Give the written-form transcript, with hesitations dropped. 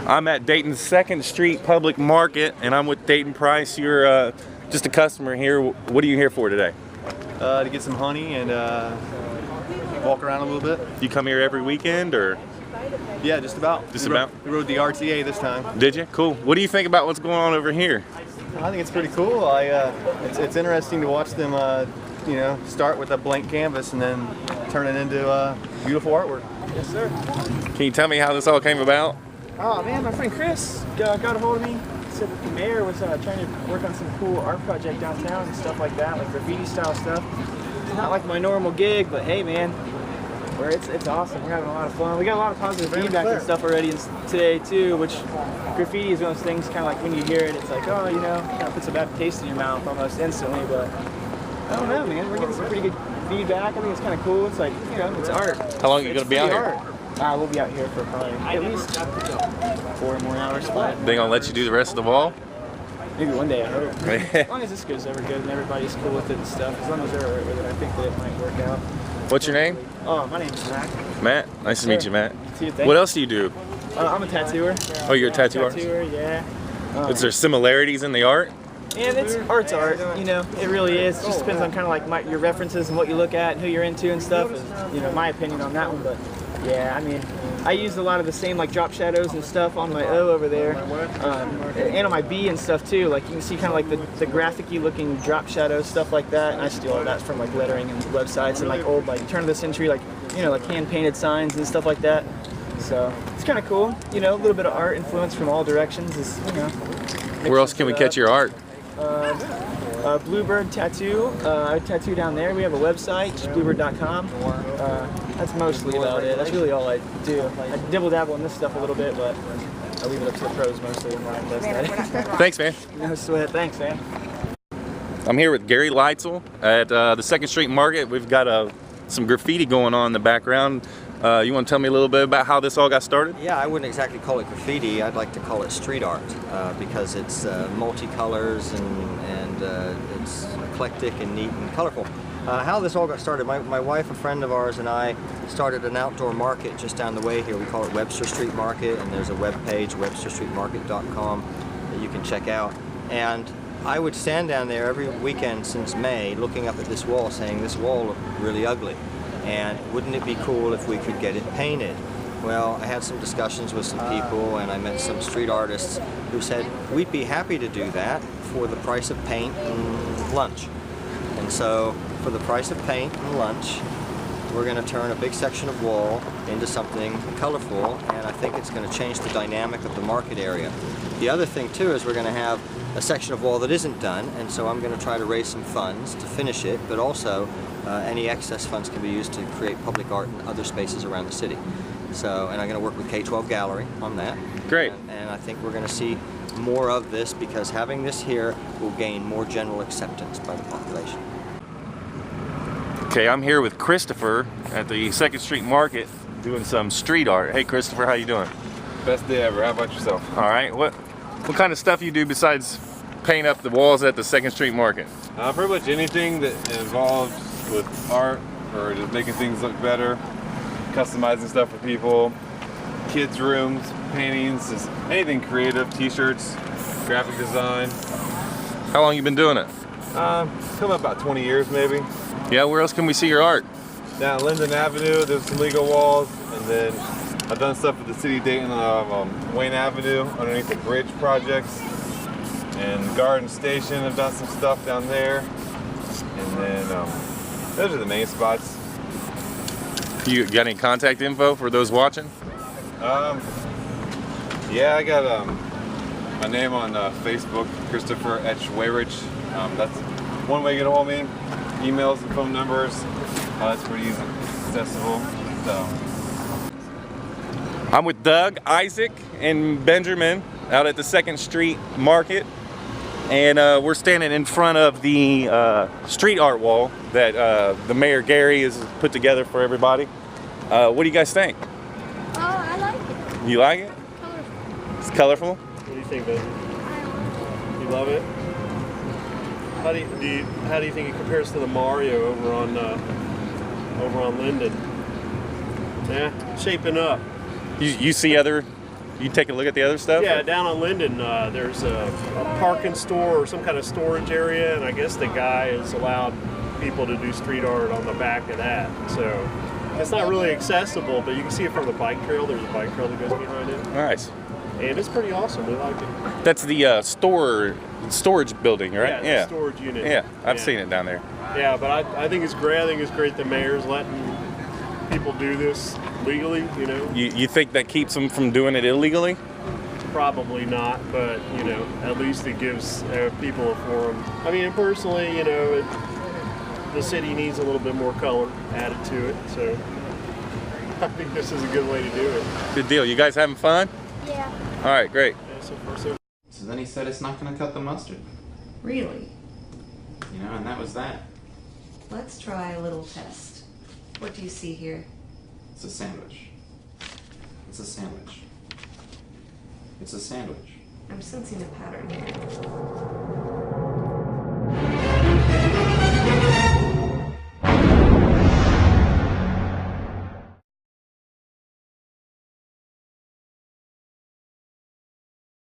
I'm at Dayton's 2nd Street Public Market, and I'm with Dayton Price. You're just a customer here. What are you here for today? To get some honey and walk around a little bit. You come here every weekend, or? Yeah, just about. We rode the RTA this time. Did you? Cool. What do you think about what's going on over here? I think it's pretty cool. It's interesting to watch them, you know, start with a blank canvas and then turn it into beautiful artwork. Yes, sir. Can you tell me how this all came about? Oh man, my friend Chris got a hold of me. Said that the mayor was trying to work on some cool art project downtown and stuff like that, like graffiti style stuff. It's not like my normal gig, but hey man, it's awesome. We're having a lot of fun. We got a lot of positive feedback and stuff already today too, which graffiti is one of those things kind of like when you hear it, it's like, oh, you know, kind of puts a bad taste in your mouth almost instantly, but I don't know, man. We're getting some pretty good feedback. I think it's kind of cool. It's like, you know, it's art. How long are you going to be out here? We'll be out here for probably at least 4 more hours. They gonna let you do the rest of the wall? Maybe one day, I hope. As long as this goes over good and everybody's cool with it and stuff, as long as they're alright with it, I think that it might work out. What's your name? Oh, my name's Matt. Matt? Nice to meet you, Matt. See you, what else do you do? I'm a tattooer. Oh, you're a tattoo artist? Yeah. Is there similarities in the art? And art's art, you know, it really is. It just depends on kind of like your references and what you look at and who you're into and stuff, and, you know, my opinion on that one, but yeah, I mean, I used a lot of the same like drop shadows and stuff on my O over there, and on my B and stuff too. Like you can see kind of like the graphic-y looking drop shadows, stuff like that. And I steal all that from like lettering and websites and like old like turn of the century like, you know, like hand painted signs and stuff like that. So it's kind of cool, you know, a little bit of art influence from all directions is, you know. Where else can we catch your art? Bluebird Tattoo. I tattoo down there. We have a website, just bluebird.com. That's mostly about it. That's really all I do. I dibble dabble in this stuff a little bit, but I leave it up to the pros mostly. Thanks, man. No sweat. Thanks, man. I'm here with Gary Leitzell at the 2nd Street Market. We've got some graffiti going on in the background. You want to tell me a little bit about how this all got started? Yeah, I wouldn't exactly call it graffiti. I'd like to call it street art because it's multicolors and it's eclectic and neat and colorful. How this all got started, my wife, a friend of ours, and I started an outdoor market just down the way here. We call it Webster Street Market, and there's a web page, websterstreetmarket.com, that you can check out. And I would stand down there every weekend since May looking up at this wall saying, this wall looked really ugly. And wouldn't it be cool if we could get it painted? Well, I had some discussions with some people and I met some street artists who said, we'd be happy to do that for the price of paint and lunch. And so, for the price of paint and lunch, we're going to turn a big section of wall into something colorful, and I think it's going to change the dynamic of the market area. The other thing too is we're going to have a section of wall that isn't done, and so I'm going to try to raise some funds to finish it, but also any excess funds can be used to create public art in other spaces around the city. So, and I'm going to work with K-12 Gallery on that. Great. And I think we're going to see more of this because having this here will gain more general acceptance by the population. Okay, I'm here with Christopher at the 2nd Street Market doing some street art. Hey Christopher, how you doing? Best day ever. How about yourself? All right. What kind of stuff you do besides paint up the walls at the 2nd Street Market? Pretty much anything that involves with art or just making things look better, customizing stuff for people, kids' rooms, paintings, just anything creative, t-shirts, graphic design. How long you been doing it? Come about 20 years maybe. Yeah, where else can we see your art? Down Linden Avenue, there's some legal walls, and then I've done stuff with the city of Dayton on Wayne Avenue underneath the bridge projects, and Garden Station, I've done some stuff down there, and then those are the main spots. You got any contact info for those watching? Yeah, I got my name on Facebook, Christopher Etched. That's one way to get a hold of me. Emails and phone numbers, that's pretty easy, accessible. So. I'm with Doug, Isaac, and Benjamin out at the 2nd Street Market, and we're standing in front of the street art wall that the Mayor Gary has put together for everybody. What do you guys think? Oh, I like it. You like it? Colorful. It's colorful? What do you think, Ben? You love it? How do you think it compares to the Mario over on over on Linden. Yeah, shaping up. You see other? You take a look at the other stuff? Yeah, down on Linden, there's a parking store or some kind of storage area, and I guess the guy has allowed people to do street art on the back of that. So it's not really accessible, but you can see it from the bike trail. There's a bike trail that goes behind it. Nice. And it's pretty awesome. We like it. That's the storage building, right? Yeah, the storage unit. Yeah, I've seen it down there. Yeah, but I think it's great. I think it's great the mayor's letting people do this legally, you know. You think that keeps them from doing it illegally? Probably not, but, you know, at least it gives people a forum. I mean, personally, you know, the city needs a little bit more color added to it, so I think this is a good way to do it. Good deal. You guys having fun? Yeah. All right, great. Yeah, so far, so So then he said it's not going to cut the mustard. Really? You know, and that was that. Let's try a little test. What do you see here? It's a sandwich. It's a sandwich. It's a sandwich. I'm sensing a pattern here.